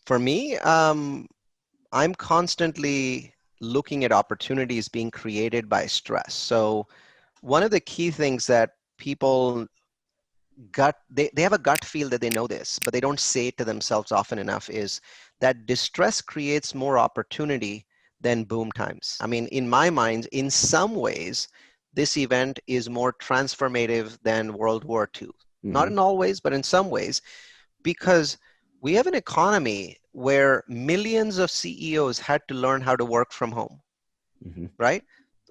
For me, I'm constantly looking at opportunities being created by stress. So one of the key things that people they have a gut feel that they know this, but they don't say it to themselves often enough, is that distress creates more opportunity than boom times. I mean, in my mind, in some ways, this event is more transformative than World War II. Not in all ways, but in some ways, because we have an economy where millions of CEOs had to learn how to work from home, right?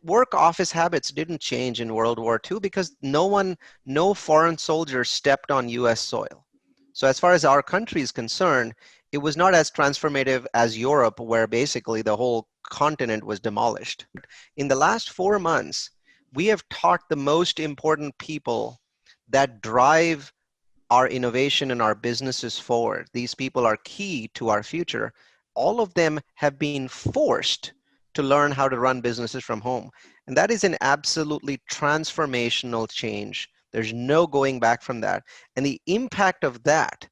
Work office habits didn't change in World War II because no foreign soldiers stepped on US soil. So as far as our country is concerned, it was not as transformative as Europe, where basically the whole continent was demolished. In the last 4 months, we have taught the most important people that drive our innovation and our businesses forward. These people are key to our future. All of them have been forced to learn how to run businesses from home. And that is an absolutely transformational change. There's no going back from that. And the impact of that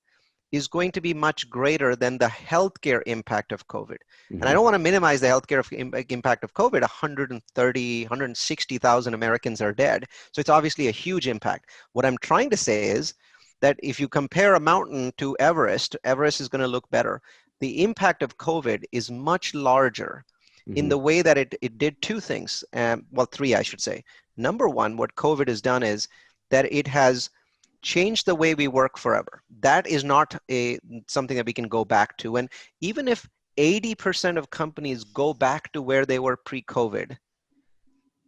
is going to be much greater than the healthcare impact of COVID. And I don't want to minimize the healthcare impact of COVID. 130, 160,000 Americans are dead. So it's obviously a huge impact. What I'm trying to say is that if you compare a mountain to Everest, Everest is going to look better. The impact of COVID is much larger in the way that it did two things. Well, three, I should say. Number one, what COVID has done is that it has changed the way we work forever. That is not something that we can go back to. And even if 80% of companies go back to where they were pre-COVID,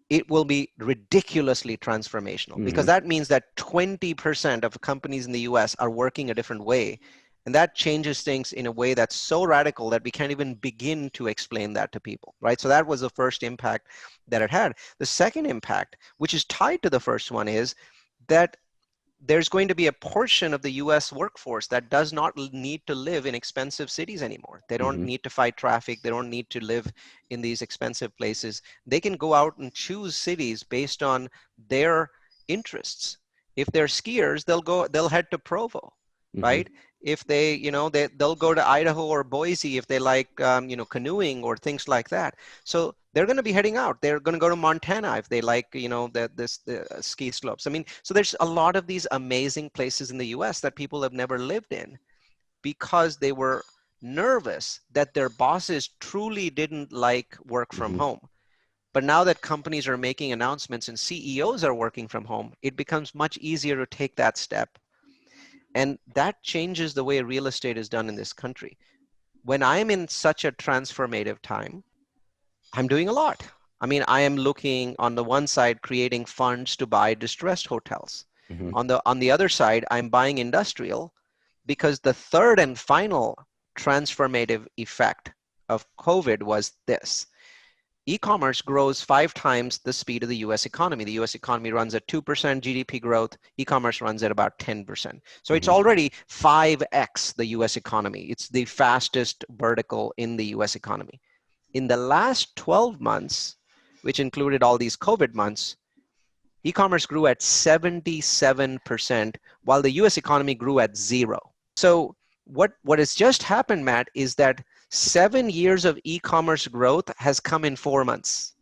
it will be ridiculously transformational, because that means that 20% of companies in the US are working a different way. And that changes things in a way that's so radical that we can't even begin to explain that to people, right? So that was the first impact that it had. The second impact, which is tied to the first one, is that there's going to be a portion of the US workforce that does not need to live in expensive cities anymore. They don't need to fight traffic. They don't need to live in these expensive places. They can go out and choose cities based on their interests. If they're skiers, they'll head to Provo, right? If they'll go to Idaho or Boise if they like, canoeing or things like that. So they're going to be heading out. They're going to go to Montana if they like, the ski slopes. I mean, so there's a lot of these amazing places in the US that people have never lived in because they were nervous that their bosses truly didn't like work from home. But now that companies are making announcements and CEOs are working from home, it becomes much easier to take that step. And that changes the way real estate is done in this country. When I'm in such a transformative time, I'm doing a lot. I mean, I am looking on the one side, creating funds to buy distressed hotels. On the other side, I'm buying industrial, because the third and final transformative effect of COVID was this. E-commerce grows 5 times the speed of the US economy. The US economy runs at 2% GDP growth. E-commerce runs at about 10%. So it's already 5x the US economy. It's the fastest vertical in the US economy. In the last 12 months, which included all these COVID months, e-commerce grew at 77%, while the US economy grew at 0. So what has just happened, Matt, is that 7 years of e-commerce growth has come in 4 months,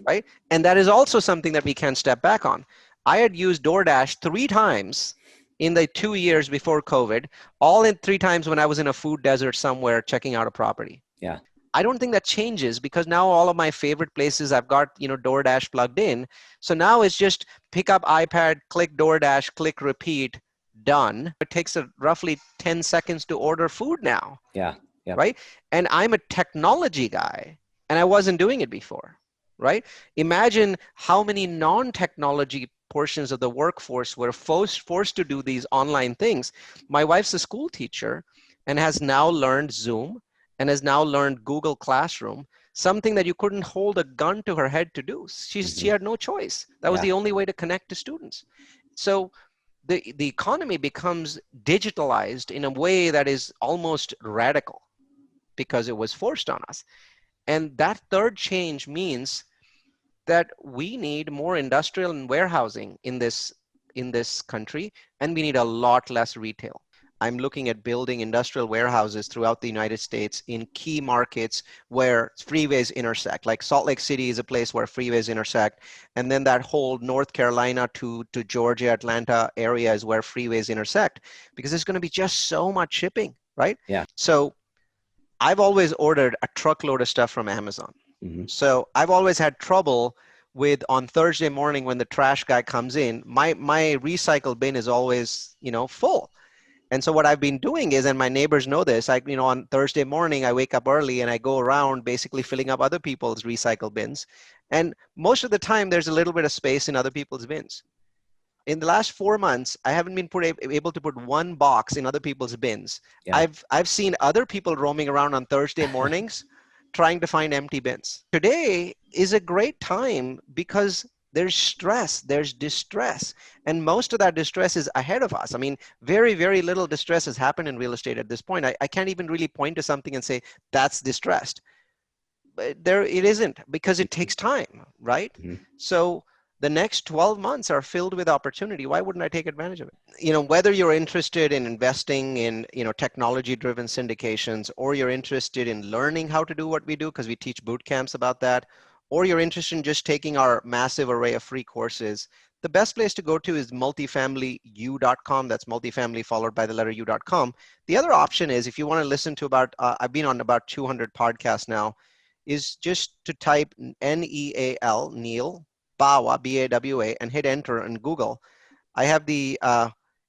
right? And that is also something that we can't step back on. I had used DoorDash 3 times in the 2 years before COVID, all in 3 times when I was in a food desert somewhere checking out a property. Yeah. I don't think that changes, because now all of my favorite places I've got, DoorDash plugged in. So now it's just pick up iPad, click DoorDash, click repeat, done. It takes roughly 10 seconds to order food now. Yeah. Yep. Right? And I'm a technology guy, and I wasn't doing it before, right? Imagine how many non-technology portions of the workforce were forced to do these online things. My wife's a school teacher and has now learned Zoom and has now learned Google Classroom, something that you couldn't hold a gun to her head to do. She had no choice. That was the only way to connect to students. So the economy becomes digitalized in a way that is almost radical, because it was forced on us. And that third change means that we need more industrial and warehousing in this country, and we need a lot less retail. I'm looking at building industrial warehouses throughout the United States in key markets where freeways intersect. Like Salt Lake City is a place where freeways intersect. And then that whole North Carolina to Georgia, Atlanta area is where freeways intersect, because there's going to be just so much shipping, right? Yeah. So I've always ordered a truckload of stuff from Amazon. Mm-hmm. So I've always had trouble with, on Thursday morning when the trash guy comes in, my recycle bin is always, full. And so what I've been doing is, and my neighbors know this, on Thursday morning, I wake up early and I go around basically filling up other people's recycle bins. And most of the time there's a little bit of space in other people's bins. In the last 4 months, I haven't been able to put one box in other people's bins. Yeah. I've seen other people roaming around on Thursday mornings trying to find empty bins. Today is a great time because there's stress, there's distress, and most of that distress is ahead of us. I mean, very, very little distress has happened in real estate at this point. I can't even really point to something and say that's distressed. But there it isn't, because it takes time, right? Mm-hmm. So the next 12 months are filled with opportunity. Why wouldn't I take advantage of it? Whether you're interested in investing in, technology driven syndications, or you're interested in learning how to do what we do, because we teach boot camps about that, or you're interested in just taking our massive array of free courses, the best place to go to is multifamilyu.com. That's multifamily followed by the letter u.com. The other option is, if you want to listen to I've been on about 200 podcasts now, is just to type Neal, Neal Bawa, B-A-W-A, and hit enter on Google. I have the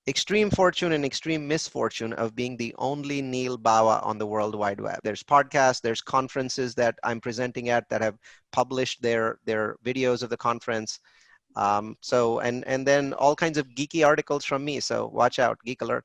extreme fortune and extreme misfortune of being the only Neal Bawa on the World Wide Web. There's podcasts, there's conferences that I'm presenting at that have published their videos of the conference. And then all kinds of geeky articles from me. So watch out, Geek Alert.